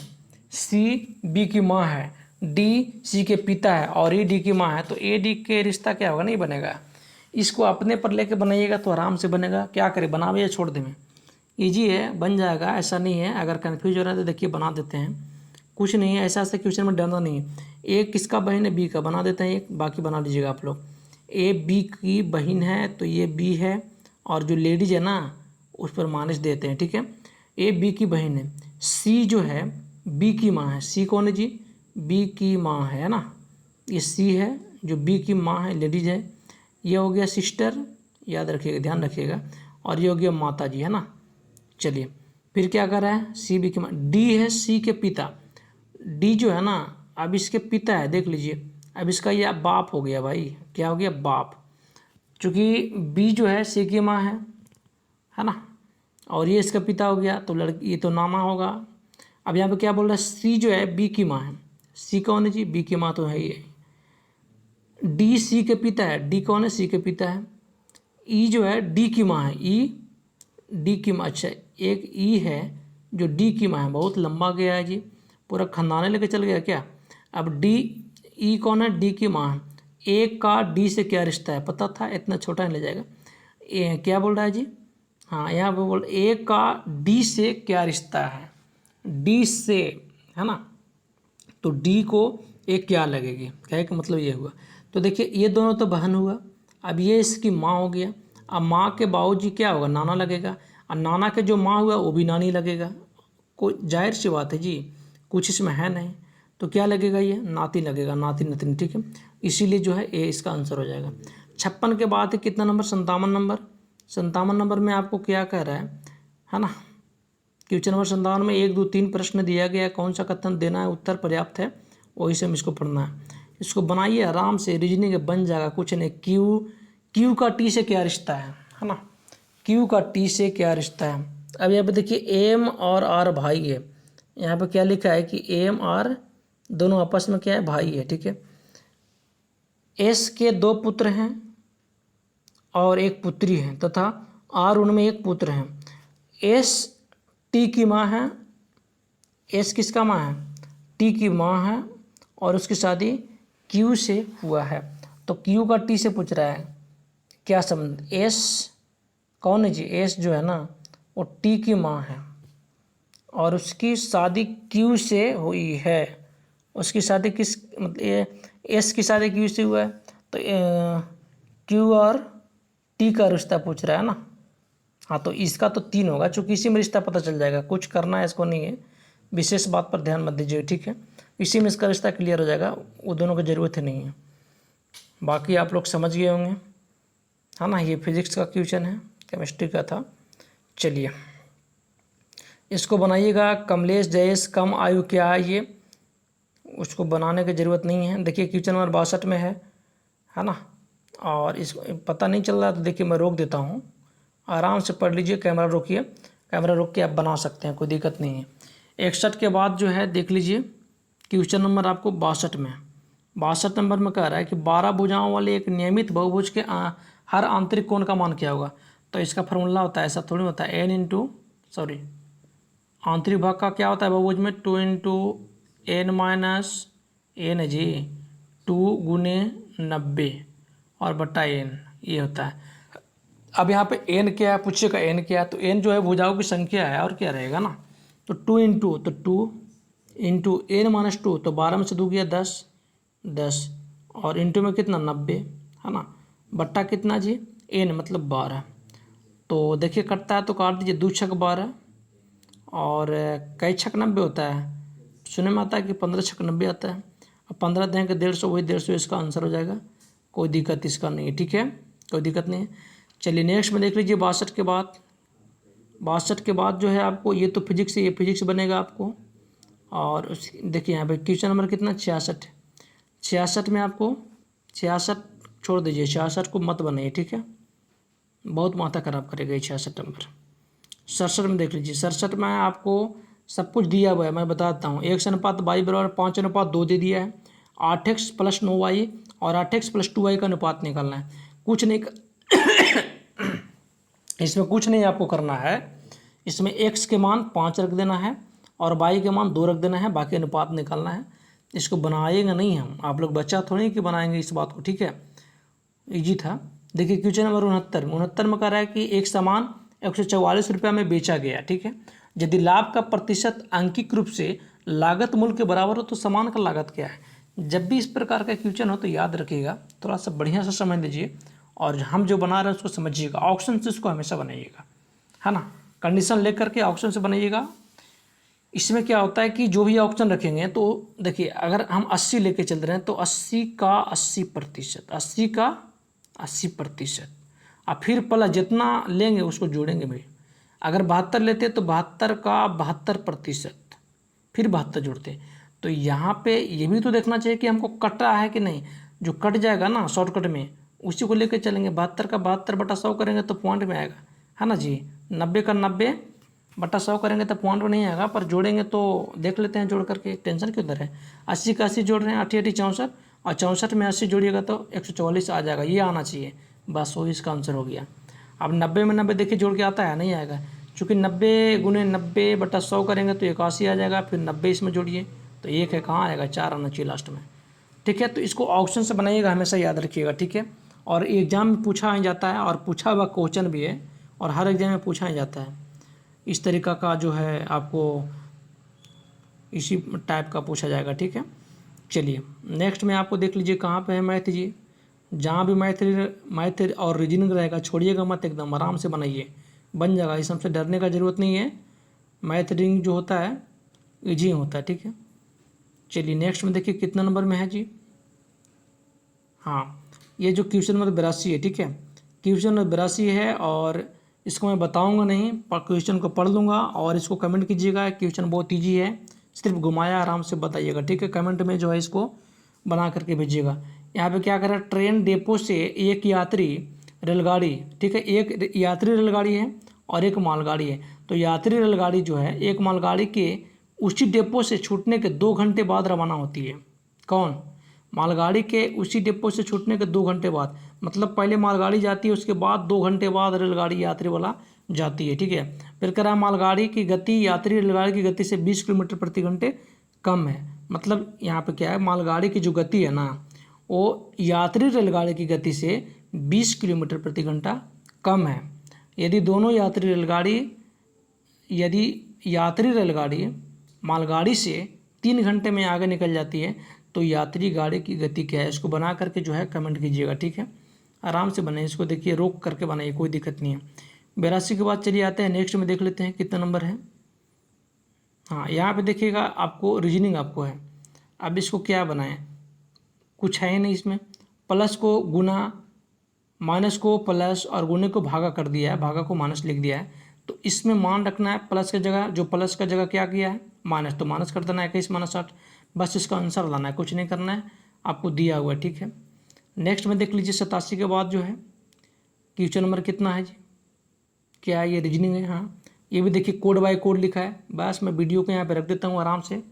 सी बी की माँ है, डी सी के पिता है और ई डी की माँ है। तो ए डी के रिश्ता क्या होगा, नहीं बनेगा। इसको अपने पर लेके बनाइएगा तो आराम से बनेगा। क्या करें, बनावे या छोड़ दें। ईजी है, बन जाएगा, ऐसा नहीं है। अगर कन्फ्यूज हो रहा है तो देखिए बना देते हैं, कुछ नहीं है, ऐसा क्वेश्चन में डरना नहीं है। ए किसका बहन है, बी का, बना देते हैं एक, बाकी बना लीजिएगा आप लोग। ए बी की बहन है तो ये बी है, और जो लेडीज है ना उस पर माइनस देते हैं, ठीक है। ए बी की बहन है, सी जो है बी की माँ है। सी कौन है जी, बी की माँ है ना, ये सी है, जो बी की माँ है, लेडीज है। ये हो गया सिस्टर, याद रखिएगा, ध्यान रखिएगा। और ये हो गया माता जी, है ना। चलिए, फिर क्या कर रहा है, सी बी की माँ। डी है सी के पिता, डी जो है ना अब इसके पिता है, देख लीजिए। अब इसका ये बाप हो गया भाई, क्या हो गया, बाप। चूँकि बी जो है सी की माँ है ना, और ये इसका पिता हो गया, तो लड़की, ये तो नामा होगा। अब यहाँ पे क्या बोल रहा है, सी जो है बी की माँ है। सी कौन है जी, बी की माँ तो है ही। डी सी के पिता है, डी कौन है, सी के पिता है। ई जो है डी की माँ है, ई डी की माँ। अच्छा, एक ई है जो डी की माँ है, बहुत लंबा गया है जी, पूरा खंदाने लेके चल गया क्या। अब डी, ई कौन है, डी की माँ है। ए का डी से क्या रिश्ता है, पता था, इतना छोटा नहीं ले जाएगा। क्या बोल रहा है जी, हाँ यहाँ पे बोल, ए का डी से क्या रिश्ता है, डी से, है ना। तो डी को एक क्या लगेगी, कहने का मतलब ये हुआ। तो देखिए ये दोनों तो बहन हुआ, अब ये इसकी माँ हो गया। अब माँ के बाबूजी क्या होगा, नाना लगेगा, और नाना के जो माँ हुआ वो भी नानी लगेगा। कोई जाहिर सी बात है जी, कुछ इसमें है नहीं, तो क्या लगेगा, ये नाती लगेगा, नाती नतनी, ठीक है। इसीलिए जो है ए इसका आंसर हो जाएगा। 56 के बाद कितना नंबर, 57 नंबर। 57 नंबर में आपको क्या कह रहा है ना, क्वेश्चन नंबर 57 में 1 2 3 प्रश्न दिया गया है, कौन सा कथन देना है, उत्तर पर्याप्त है, वही से हम इसको पढ़ना है। इसको बनाइए आराम से, रीजनिंग बन जाएगा, कुछ नहीं। क्यू का टी से क्या रिश्ता है ना, क्यू का टी से क्या रिश्ता है। अब यहाँ पे देखिए एम और आर भाई है, यहाँ पे क्या लिखा है कि एम आर दोनों आपस में क्या है, भाई है, ठीक है। एस के 2 पुत्र हैं और एक पुत्री है, तथा आर उनमें एक पुत्र है। एस टी की माँ है, एस किसका माँ है, टी की माँ है, और उसकी शादी क्यू से हुआ है। तो क्यू का टी से पूछ रहा है, क्या संबंध, एस कौन है जी, एस जो है ना वो टी की माँ है, और उसकी शादी क्यू से हुई है। उसकी शादी किस, मतलब एस की शादी क्यू से हुआ है, तो क्यू और टी का रिश्ता पूछ रहा है ना। हाँ, तो इसका तो 3 होगा, चूँकि इसी में रिश्ता पता चल जाएगा, कुछ करना है इसको नहीं है, विशेष बात पर ध्यान मत दीजिए, ठीक है। इसी में इसका रिश्ता क्लियर हो जाएगा, वो दोनों की ज़रूरत ही नहीं है। बाकी आप लोग समझ गए होंगे, है ना। ये फिजिक्स का क्वेश्चन है, केमिस्ट्री का था। चलिए, इसको बनाइएगा। कमलेश जयेश कम आयु क्या है, ये उसको बनाने की ज़रूरत नहीं है। देखिए क्वेश्चन नंबर 62 में है ना, और इसको पता नहीं चल रहा तो देखिए मैं रोक देता हूँ, आराम से पढ़ लीजिए। कैमरा रोकिए, कैमरा रोक के आप बना सकते हैं, कोई दिक्कत नहीं है। 61 के बाद जो है देख लीजिए क्वेश्चन नंबर आपको 62 में, 62 नंबर में कह रहा है कि 12 भुजाओं वाले एक नियमित बहुभुज के हर आंतरिक कोण का मान क्या होगा। तो इसका फॉर्मूला होता है, ऐसा थोड़ी होता है, आंतरिक भाग का क्या होता है बहुभुज में, 2 × n - n जी, 2 × 90 और बट्टा n, ये होता है। अब यहाँ पे n क्या है, पूछेगा n क्या है, तो n जो है भुजाओं की संख्या है, और क्या रहेगा ना। तो 2 × n - 2, तो 12 में से 2 गया 10, और इंटू में कितना 90, है ना, बट्टा कितना जी n मतलब 12। तो देखिए कटता है तो काट दीजिए, 2 छक 12 और कई छक 90 होता है, सुनने में आता है कि 15 छक 90 आता है। अब 15 देंगे 150, वही 150 इसका आंसर हो जाएगा, कोई दिक्कत इसका नहीं है, ठीक है, कोई दिक्कत नहीं है। चलिए नेक्स्ट में देख लीजिए 62 के बाद। 62 के बाद जो है आपको, ये तो फिजिक्स है, ये फिजिक्स बनेगा आपको। और देखिए यहाँ पे क्वेश्चन नंबर कितना, 66। 66 में आपको 66 छोड़ दीजिए, 66 को मत बनाइए, ठीक है, बहुत माथा खराब करेगा ये 66 नंबर। 67 में देख लीजिए, 67 में आपको सब कुछ दिया हुआ है, मैं बताता हूँ। 1:22 बराबर 5:2 दे दिया है। 8x + 9y और 8x + 2y का अनुपात निकालना है। कुछ नहीं इसमें कुछ नहीं आपको करना है, इसमें x के मान 5 रख देना है और y के मान 2 रख देना है, बाकी अनुपात निकालना है। इसको बनाएंगे नहीं हम, आप लोग बच्चा थोड़ी कि बनाएंगे इस बात को, ठीक है, ईजी था। देखिए क्वेश्चन नंबर 69 में कह रहा है कि एक सामान 144 रुपये में बेचा गया, ठीक है। यदि लाभ का प्रतिशत आंकिक रूप से लागत मूल्य के बराबर हो तो सामान का लागत क्या है। जब भी इस प्रकार का क्वेश्चन हो तो याद रखिएगा, थोड़ा सा बढ़िया से समझ लीजिए और हम जो बना रहे हैं उसको समझिएगा। ऑप्शन से इसको हमेशा बनाइएगा, है ना, कंडीशन लेकर के ऑप्शन से बनाइएगा। इसमें क्या होता है कि जो भी ऑप्शन रखेंगे तो देखिए, अगर हम 80 लेके चल रहे हैं तो 80 का 80%, 80 का 80%, और फिर प्लस जितना लेंगे उसको जोड़ेंगे भाई। अगर 72 लेते तो 72 का 72%, फिर 72 जोड़ते। तो यहाँ पे ये भी तो देखना चाहिए कि हमको कट रहा है कि नहीं। जो कट जाएगा ना शॉर्टकट में, उसी को लेकर चलेंगे। 72 का 72/100 करेंगे तो पॉइंट में आएगा, है ना जी। 90 का 90/100 करेंगे तो पॉइंट में नहीं आएगा, पर जोड़ेंगे तो देख लेते हैं जोड़ करके, टेंशन क्यों है। 80 का 80 जोड़ रहे हैं, 80 64, और 64 में 80 जोड़िएगा तो 144 आ जाएगा, ये आना चाहिए, बस वही इसका आंसर हो गया। अब 90 में 90 देखिए जोड़ के आता है, नहीं आएगा, चूँकि 90 × 90/100 करेंगे तो 81 आ जाएगा, फिर 90 इसमें जोड़िए तो 1 है, कहाँ आएगा, 4 आना चाहिए लास्ट में, ठीक है। तो इसको ऑप्शन से बनाइएगा, हमेशा याद रखिएगा, ठीक है। और एग्जाम में पूछा ही जाता है, और पूछा हुआ क्वेश्चन भी है, और हर एग्जाम में पूछा ही जाता है। इस तरीका का जो है आपको इसी टाइप का पूछा जाएगा, ठीक है। चलिए नेक्स्ट में आपको देख लीजिए कहाँ पे है मैथ जी। जहाँ भी मैथ और रीजनिंग रहेगा छोड़िएगा मत, एकदम आराम से बनाइए, बन जाएगा, इस सबसे डरने का ज़रूरत नहीं है। मैथ रीजनिंग जो होता है ईजी होता है, ठीक है। चलिए नेक्स्ट में देखिए कितना नंबर में है जी। हाँ, ये जो क्वेश्चन नंबर 82 है, ठीक है, क्वेश्चन नंबर 82 है, और इसको मैं बताऊंगा नहीं, पर क्वेश्चन को पढ़ लूँगा और इसको कमेंट कीजिएगा। क्वेश्चन बहुत ईजी है, सिर्फ घुमाया आराम से बताइएगा, ठीक है। कमेंट में जो है इसको बना करके भेजिएगा। यहाँ पे क्या कर रहा है, ट्रेन डिपो से एक यात्री रेलगाड़ी, ठीक है, एक यात्री रेलगाड़ी है और एक मालगाड़ी है। तो यात्री रेलगाड़ी जो है एक मालगाड़ी के उसी डिपो से छूटने के 2 घंटे बाद रवाना होती है। कौन, मालगाड़ी के उसी डिपो से छूटने के 2 घंटे बाद, मतलब पहले मालगाड़ी जाती है, उसके बाद 2 घंटे बाद रेलगाड़ी यात्री वाला जाती है, ठीक है। फिर कह रहा है मालगाड़ी की गति यात्री रेलगाड़ी की गति से 20 किलोमीटर प्रति घंटे कम है। मतलब यहाँ पे क्या है, मालगाड़ी की जो गति है ना, वो यात्री रेलगाड़ी की गति से 20 किलोमीटर प्रति घंटा कम है। यदि यात्री रेलगाड़ी मालगाड़ी से 3 घंटे में आगे निकल जाती है तो यात्री गाड़ी की गति क्या है, इसको बना करके जो है कमेंट कीजिएगा, ठीक है। आराम से बनाइए इसको, देखिए रोक करके बनाइए, कोई दिक्कत नहीं है। 82 के बाद चलिए आते हैं नेक्स्ट में, देख लेते हैं कितना नंबर है। हाँ, यहाँ पे देखिएगा आपको रीजनिंग आपको है। अब इसको क्या बनाएं, कुछ है ही नहीं इसमें। प्लस को गुना, माइनस को प्लस और गुने को भागा कर दिया है, भागा को माइनस लिख दिया है। तो इसमें मान रखना है प्लस की जगह, जो प्लस का जगह क्या किया है माइनस, तो माइनस कर देना है 21 - 8, बस इसका आंसर लाना है, कुछ नहीं करना है, आपको दिया हुआ है, ठीक है। नेक्स्ट में देख लीजिए 87 के बाद जो है क्वेश्चन नंबर कितना है जी, क्या ये रीजनिंग है। हाँ, ये भी देखिए कोड बाय कोड लिखा है, बस मैं वीडियो को यहाँ पे रख देता हूँ, आराम से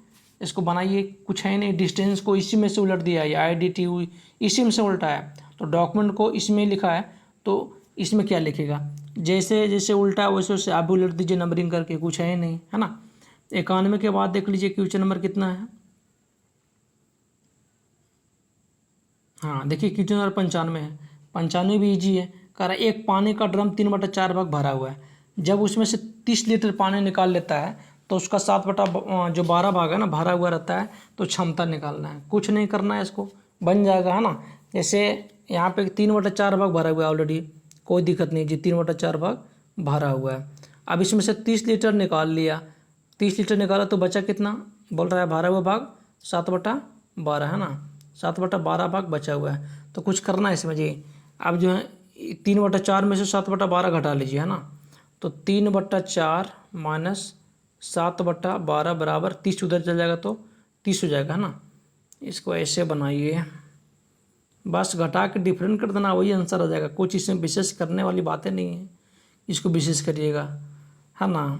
इसको बनाइए। कुछ है नहीं, डिस्टेंस को इसी में से उलट दिया है, IDT इसी में से उल्टा है, तो डॉक्यूमेंट को इसमें लिखा है तो इसमें क्या लिखेगा, जैसे जैसे उल्टा है वैसे वैसे आप भी उलट दीजिए नंबरिंग करके, कुछ है नहीं, है ना। 91 के बाद देख लीजिए क्वेश्चन नंबर कितना है। हाँ देखिए क्वेश्चन नंबर 95 है। 95 भी ईजी है, कह रहा है एक पानी का ड्रम 3/4 भाग भरा हुआ है। जब उसमें से 30 लीटर पानी निकाल लेता है तो उसका 7/12 भाग है ना भरा हुआ रहता है, तो क्षमता निकालना है। कुछ नहीं करना है, इसको बन जाएगा, है ना। जैसे यहाँ पे 3/4 भाग भरा हुआ है ऑलरेडी, कोई दिक्कत नहीं जी, 3/4 भाग भरा हुआ है। अब इसमें से 30 लीटर निकाल लिया, 30 लीटर निकाला तो बचा कितना, बोल रहा है भरा हुआ भाग 7/12 है ना, 7/12 भाग बचा हुआ है। तो कुछ करना है इसमें जी। अब जो है 3/4 में से 7/12 घटा लीजिए, है ना। तो 3/4 माइनस 7/12 बराबर 30, उधर चल जाएगा तो 30 हो जाएगा, है ना। इसको ऐसे बनाइए, बस घटा के डिफरेंट कर देना, वही आंसर आ जाएगा। कुछ इसमें विशेष करने वाली बातें नहीं है, इसको विशेष करिएगा, है ना।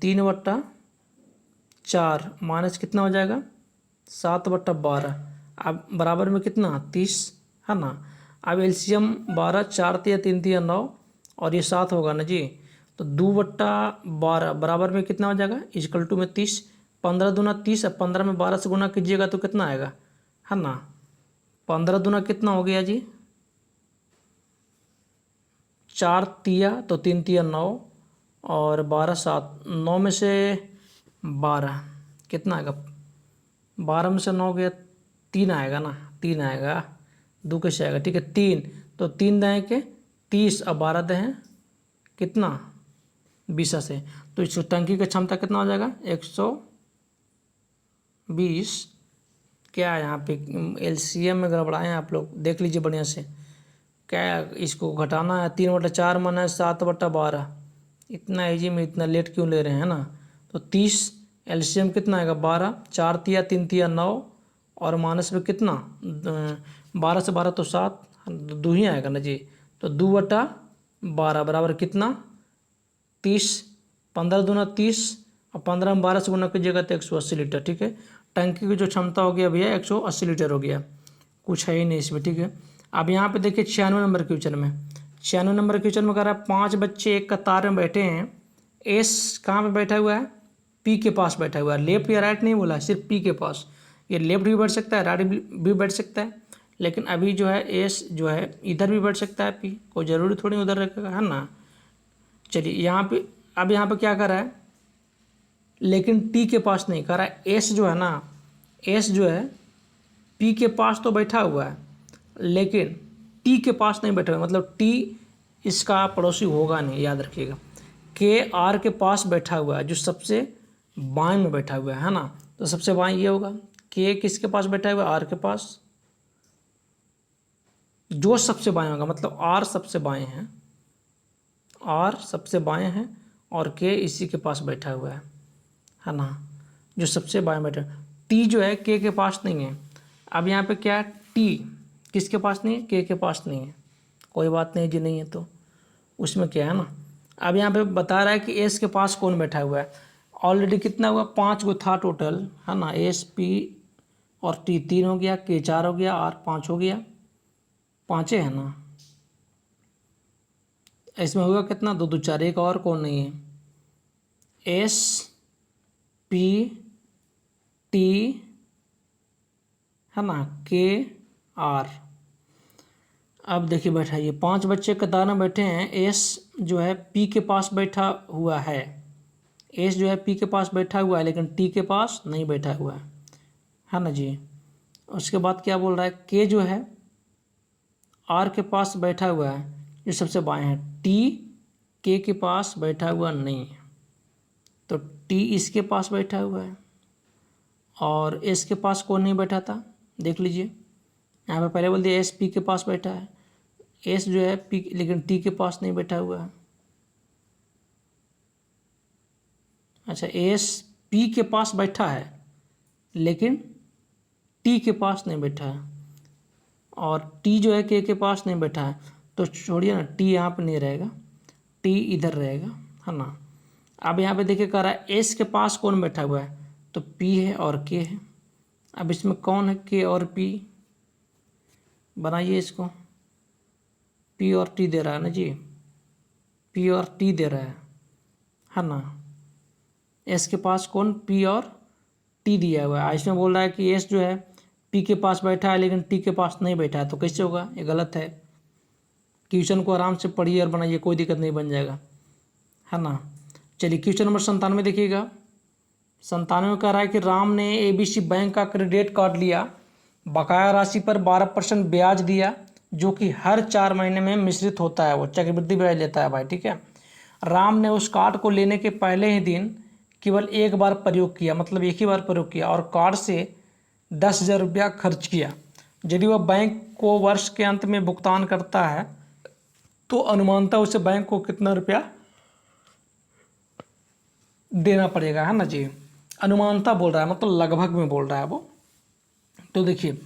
3/4 माइनस कितना हो जाएगा 7/12, अब बराबर में कितना 30, है ना। अब एलसीएम 12, 4 तिया 3 तिया 9 और ये 7 होगा ना जी। तो 2/12 बराबर में कितना हो जाएगा इक्वल टू में 30, 15 दूना 30, अब 15 में 12 से गुना कीजिएगा तो कितना आएगा, है ना। 15 दूना कितना हो गया जी 4 तिया तो 3 तिया 9 और 12 7, 9 में से 12 कितना आएगा, 12 में से 9 गया 3 आएगा ना, 3 आएगा, 2 कैसे आएगा, ठीक है 3, तो 3 दाएँ के 30 और 12 दाएँ कितना 20 से। तो इस टंकी की क्षमता कितना हो जाएगा 120। क्या यहाँ पे एलसीएम में गड़बड़ाए हैं आप लोग, देख लीजिए बढ़िया से। क्या इसको घटाना है, 3/4 माइनस 7/12, इतना ईजी में इतना लेट क्यों ले रहे हैं ना। तो 30 एलसीएम कितना आएगा 12, 4 तिया 3 तिया 9 और माइनस में कितना 12 से 12 तो 7, 2 ही आएगा ना जी। तो 2/12 बराबर कितना 30, 15 दूना 30 और 15 में 12 से गुना कीजिएगा तो 180 लीटर, ठीक है। टंकी की जो क्षमता हो गया भैया 180 लीटर हो गया, कुछ है ही नहीं इसमें, ठीक है। अब यहाँ पे देखिए 96 नंबर क्वेश्चन में, 96 नंबर क्वेश्चन में कह रहा है 5 बच्चे एक कतार में बैठे हैं, एस कहाँ पे बैठा हुआ है पी के पास बैठा हुआ है, लेफ्ट या राइट नहीं बोला है, सिर्फ पी के पास। ये लेफ्ट भी बैठ सकता है, राइट भी बैठ सकता है, लेकिन अभी जो है एस जो है इधर भी बैठ सकता है, पी कोई ज़रूरी थोड़ी उधर रखेगा, है ना। चलिए यहाँ पे अब यहाँ पे क्या कर रहा है, लेकिन टी के पास नहीं कर रहा है, एस जो है ना, एस जो है पी के पास तो बैठा हुआ है लेकिन टी के पास नहीं बैठा हुआ, मतलब टी इसका पड़ोसी होगा नहीं, याद रखिएगा। के आर के पास बैठा हुआ है, जो सबसे बाएं में बैठा हुआ है ना, तो सबसे बाएं ये होगा। के किसके पास बैठा हुआ है आर के पास, जो सबसे बाएं होगा, मतलब आर सबसे बाएं है, आर सबसे बाएं है और के इसी के पास बैठा हुआ है ना, जो सबसे बाएं बैठा। टी जो है के पास नहीं है। अब यहाँ पे क्या है, टी किसके पास नहीं है, के पास नहीं है, कोई बात नहीं जी, नहीं है तो उसमें क्या है ना। अब यहाँ पे बता रहा है कि एस के पास कौन बैठा हुआ है, ऑलरेडी कितना हुआ 5 गो था टोटल, है ना। एस पी और टी 3 हो गया, के 4 हो गया, आर 5 हो गया, 5 है ना। इसमें होगा कितना 2 2 4, एक और कौन नहीं है, एस पी टी है ना, के आर। अब देखिए बैठाइए, 5 बच्चे कतार में बैठे हैं, एस जो है पी के पास बैठा हुआ है, एस जो है पी के पास बैठा हुआ है लेकिन टी के पास नहीं बैठा हुआ है ना जी। उसके बाद क्या बोल रहा है, के जो है आर के पास बैठा हुआ है, जो सबसे बाएं है, टी के पास बैठा हुआ नहीं है, तो टी इसके पास बैठा हुआ है और एस के पास कौन नहीं बैठा था, देख लीजिए। यहाँ पे पहले बोल दिया एस पी के पास बैठा है, एस जो है पी लेकिन टी के पास नहीं बैठा हुआ है। अच्छा, एस पी के पास बैठा है लेकिन टी के पास नहीं बैठा है और टी जो है के पास नहीं बैठा है, तो छोड़िए ना, टी यहाँ पे नहीं रहेगा, टी इधर रहेगा, है ना। अब यहाँ पे देखिए कह रहा है एस के पास कौन बैठा हुआ है, तो पी है और के है। अब इसमें कौन है के और पी, बनाइए इसको, पी और टी दे रहा है ना जी, पी और टी दे रहा है ना। एस के पास कौन, पी और टी दिया हुआ है। इसमें बोल रहा है कि एस जो है पी के पास बैठा है लेकिन टी के पास नहीं बैठा है, तो कैसे होगा, ये गलत है। क्वेश्चन को आराम से पढ़िए और बनाइए, कोई दिक्कत नहीं, बन जाएगा, है ना। चलिए क्वेश्चन नंबर 97 देखिएगा। 97 में कह रहा है कि राम ने ABC बैंक का क्रेडिट कार्ड लिया, बकाया राशि पर 12% ब्याज दिया, जो कि हर 4 महीने में मिश्रित होता है, वो चक्रवृद्धि ब्याज लेता है भाई, ठीक है। राम ने उस कार्ड को लेने के पहले ही दिन केवल एक बार प्रयोग किया, मतलब एक ही बार प्रयोग किया, और कार्ड से 10,000 रुपया खर्च किया। यदि वह बैंक को वर्ष के अंत में भुगतान करता है तो अनुमानतः उसे बैंक को कितना रुपया देना पड़ेगा, है ना जी। अनुमानतः बोल रहा है, मतलब लगभग में बोल रहा है वो। तो देखिए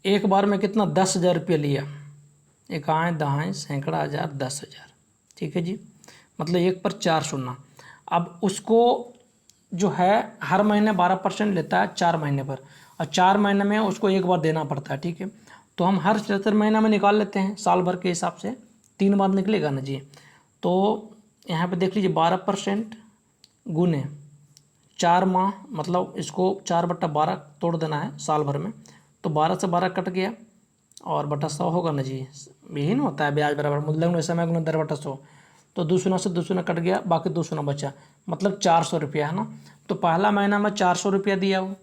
एक बार में कितना 10,000 रुपया लिया, इकाई दहाई सैकड़ा हज़ार 10,000, ठीक है जी, मतलब 1 पर 4 शून्य। अब उसको जो है हर महीने 12% लेता है 4 महीने पर, और 4 महीने में उसको एक बार देना पड़ता है, ठीक है। तो हम हर 73 महीना में निकाल लेते हैं, साल भर के हिसाब से 3 बार निकलेगा ना जी। तो यहाँ पे देख लीजिए 12% गुने 4 माह, मतलब इसको 4/12 तोड़ देना है साल भर में, तो 12 से 12 कट गया और बटा 100 होगा ना जी। यही ना होता है ब्याज बराबर मूल्य समय गुना दर बटा 100। तो 2 शून्य से 2 शून्य कट गया, बाकी 2 शून्य बचा, मतलब 400 रुपया, है ना। तो पहला महीना में 400 रुपया दिया वो,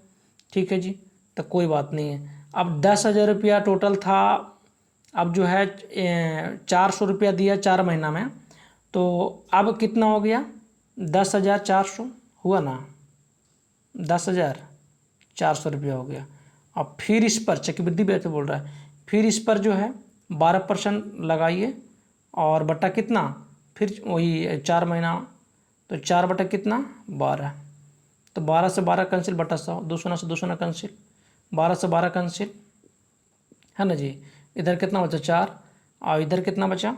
ठीक है जी, तो कोई बात नहीं है। अब 10,000 रुपया टोटल था, अब जो है 400 रुपया दिया 4 महीना में, तो अब कितना हो गया 10,400 हुआ ना, 10,400 रुपया हो गया। अब फिर इस पर चक्रवृद्धि ब्याज बोल रहा है, फिर इस पर जो है 12% लगाइए, और बटा कितना, फिर वही 4 महीना, तो 4 बटा कितना 12, तो 12 से 12 कैंसिल बटा 100, 2 शून्य से 2 शून्य कैंसिल, 12 से 12 कैंसिल, है ना जी। इधर कितना बचा 4, और इधर कितना बचा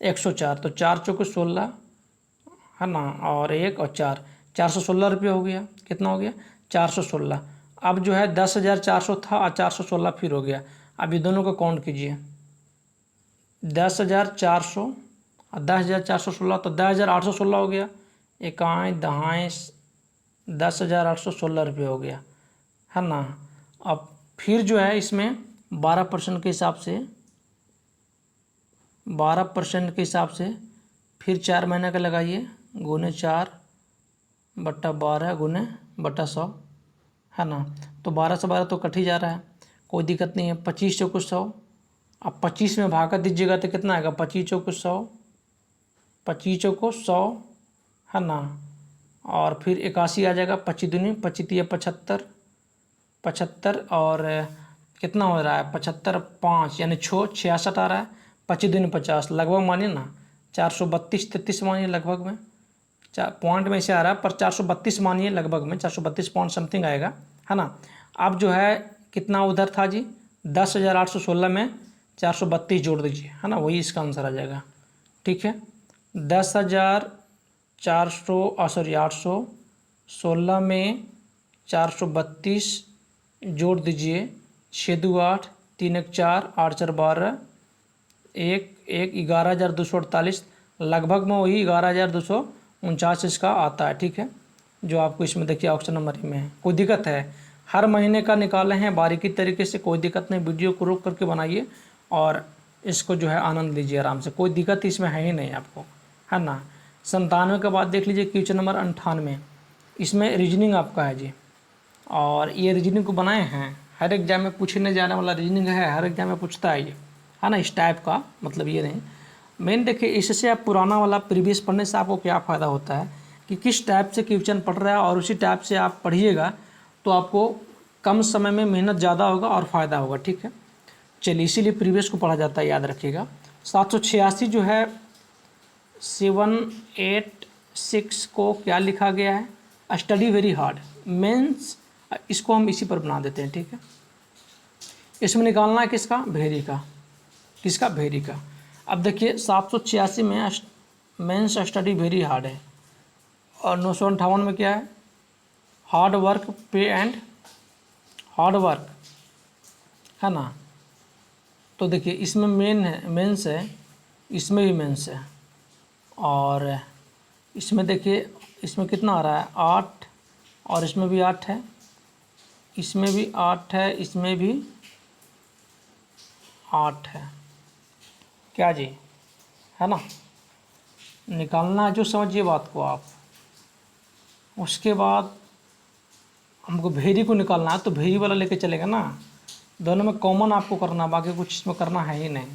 104, तो 4 चौके 16, है ना, और 1 और 4, 416 रुपये हो गया। कितना हो गया 416। अब जो है 10,400 था और 416 फिर हो गया। अब ये दोनों को काउंट कीजिए, 10,400 और 10,416, तो 10,816 हो गया, इकाई दहाई 10,816 रुपये हो गया, है ना। अब फिर जो है इसमें 12% के हिसाब से, 12% के हिसाब से फिर 4 महीने का लगाइए, गुने 4/12 गुने बटा 100, है ना। तो 12 से 12 तो कट ही जा रहा है, कोई दिक्कत नहीं है। 25 चौको 100, अब 25 में भाग कर दीजिएगा तो कितना आएगा 25 चौको 100, 25 चौको 100, है ना, और फिर 81 आ जाएगा, 25 दूनी 25 तिया 75, 75 और कितना हो रहा है 75 5 यानी 66 आ रहा है, 25 दूनी 50, लगभग मानिए ना 432-33 मानिए लगभग में, पॉइंट में से आ रहा है पर 432 मानिए लगभग में, 432 पॉइंट समथिंग आएगा, है ना। अब जो है कितना उधर था जी 10,816 में 432 जोड़ दीजिए, है ना, वही इसका आंसर आ जाएगा, ठीक है। 816 में 432 जोड़ दीजिए, 6 2 8, 3 1 4, 8 4 12, 1 1 11,248, लगभग में वही 11,249 इसका आता है, ठीक है, जो आपको इसमें देखिए ऑप्शन नंबर में है। कोई दिक्कत है, हर महीने का निकाले हैं बारीकी तरीके से, कोई दिक्कत नहीं, वीडियो को रोक करके बनाइए और इसको जो है आनंद लीजिए आराम से, कोई दिक्कत इसमें है ही नहीं आपको, है ना। 97 के बाद देख लीजिए क्वेश्चन नंबर 98, इसमें रीजनिंग आपका है जी, और ये रीजनिंग को बनाए हैं, हर एग्जाम में पूछने जाने वाला रीजनिंग है, हर एग्जाम में पूछता है ये, है ना, इस टाइप का, मतलब ये नहीं मेन। देखिए इससे आप पुराना वाला प्रीवियस पढ़ने से आपको क्या फ़ायदा होता है कि किस टाइप से क्वेश्चन पढ़ रहा है और उसी टाइप से आप पढ़िएगा तो आपको कम समय में मेहनत ज़्यादा होगा और फ़ायदा होगा, ठीक है। चलिए इसीलिए प्रीवियस को पढ़ा जाता है, याद रखिएगा। 786 जो है 786 को क्या लिखा गया है, स्टडी वेरी हार्ड मीन्स, इसको हम इसी पर बना देते हैं, ठीक है। इसमें निकालना है किसका, भेरी का, किसका, भेरी का। अब देखिए 786 में मेंस स्टडी वेरी हार्ड है, और 958 में क्या है, हार्ड वर्क पे एंड हार्ड वर्क, है ना। तो देखिए इसमें मेन है, मेंस है, इसमें भी मेंस है, और इसमें देखिए इसमें कितना आ रहा है 8, और इसमें भी 8 है, इसमें भी 8 है, इसमें भी 8 है, क्या जी, है ना। निकालना है जो, समझिए बात को आप। उसके बाद हमको भेरी को निकालना है, तो भेरी वाला लेके चलेगा ना, दोनों में कॉमन आपको करना, बाकी कुछ इसमें करना है ही नहीं,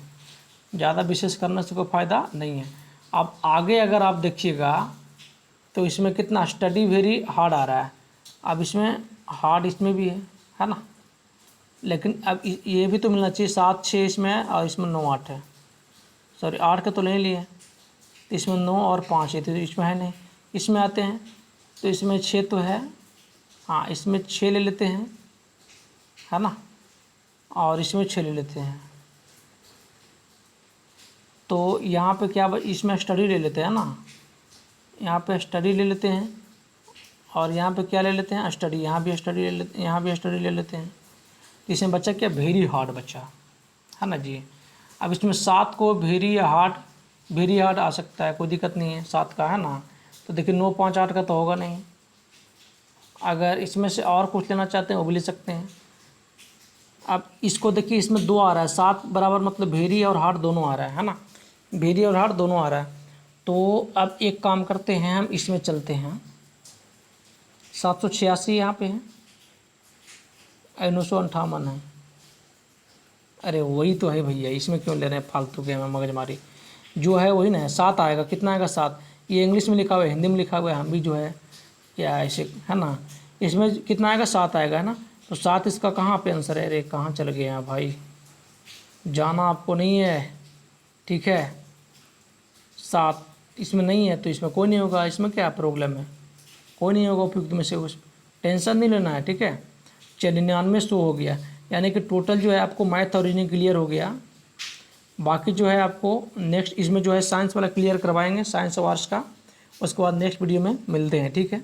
ज़्यादा विशेष करने से कोई फ़ायदा नहीं है। अब आगे अगर आप देखिएगा तो इसमें कितना स्टडी वेरी हार्ड आ रहा है। अब इसमें हार्ड इसमें भी है ना, लेकिन अब ये भी तो मिलना चाहिए 7 6 इसमें है और इसमें 9 8 है, सॉरी 8 का तो नहीं लिए, तो इसमें 9 और 5 है, तो इसमें है नहीं। इसमें आते हैं तो इसमें 6 तो है, हाँ इसमें 6 ले लेते हैं, है ना, और इसमें 6 ले लेते हैं। तो यहाँ पे क्या, इसमें स्टडी ले लेते हैं ना, यहाँ पे स्टडी ले लेते हैं, और यहाँ पे क्या ले लेते हैं स्टडी, यहाँ भी स्टडी ले लेते हैं, यहाँ भी स्टडी ले लेते हैं। तो इसमें बच्चा क्या, वेरी हार्ड बच्चा, है ना जी। अब इसमें 7 को वेरी हार्ड आ सकता है, कोई दिक्कत नहीं है 7 का, है ना। तो देखिए 9 5 8 का तो होगा नहीं। अगर इसमें से और कुछ लेना चाहते हैं वो भी ले सकते हैं। अब इसको देखिए, इसमें 2 आ रहा है, 7 बराबर मतलब वेरी और हार्ड दोनों आ रहा है ना, वेरी और हार्ड दोनों आ रहा है। तो अब एक काम करते हैं, हम इसमें चलते हैं, 786 यहाँ पे है, 958 है। अरे वही तो है भैया, इसमें क्यों ले रहे हैं फालतू के में मगजमारी, जो है वही ना है। 7 आएगा, कितना आएगा 7, ये इंग्लिश में लिखा हुआ है, हिंदी में लिखा हुआ है, हम भी जो है क्या ऐसे, है ना, इसमें कितना आएगा 7 आएगा, है ना। तो 7 इसका कहाँ पे आंसर है, अरे कहाँ चल गए हैं भाई, जाना आपको नहीं है, ठीक है। 7 इसमें नहीं है तो इसमें कोई नहीं होगा, इसमें क्या प्रॉब्लम है, कोई नहीं होगा उपयुक्त में से, उस टेंशन नहीं लेना है, ठीक है। चलिए 99 100 हो गया, यानी कि टोटल जो है आपको मैथ और रीजनिंग क्लियर हो गया। बाकी जो है आपको नेक्स्ट इसमें जो है साइंस वाला क्लियर करवाएंगे, साइंस और आर्ट्स का, उसके बाद नेक्स्ट वीडियो में मिलते हैं, ठीक है।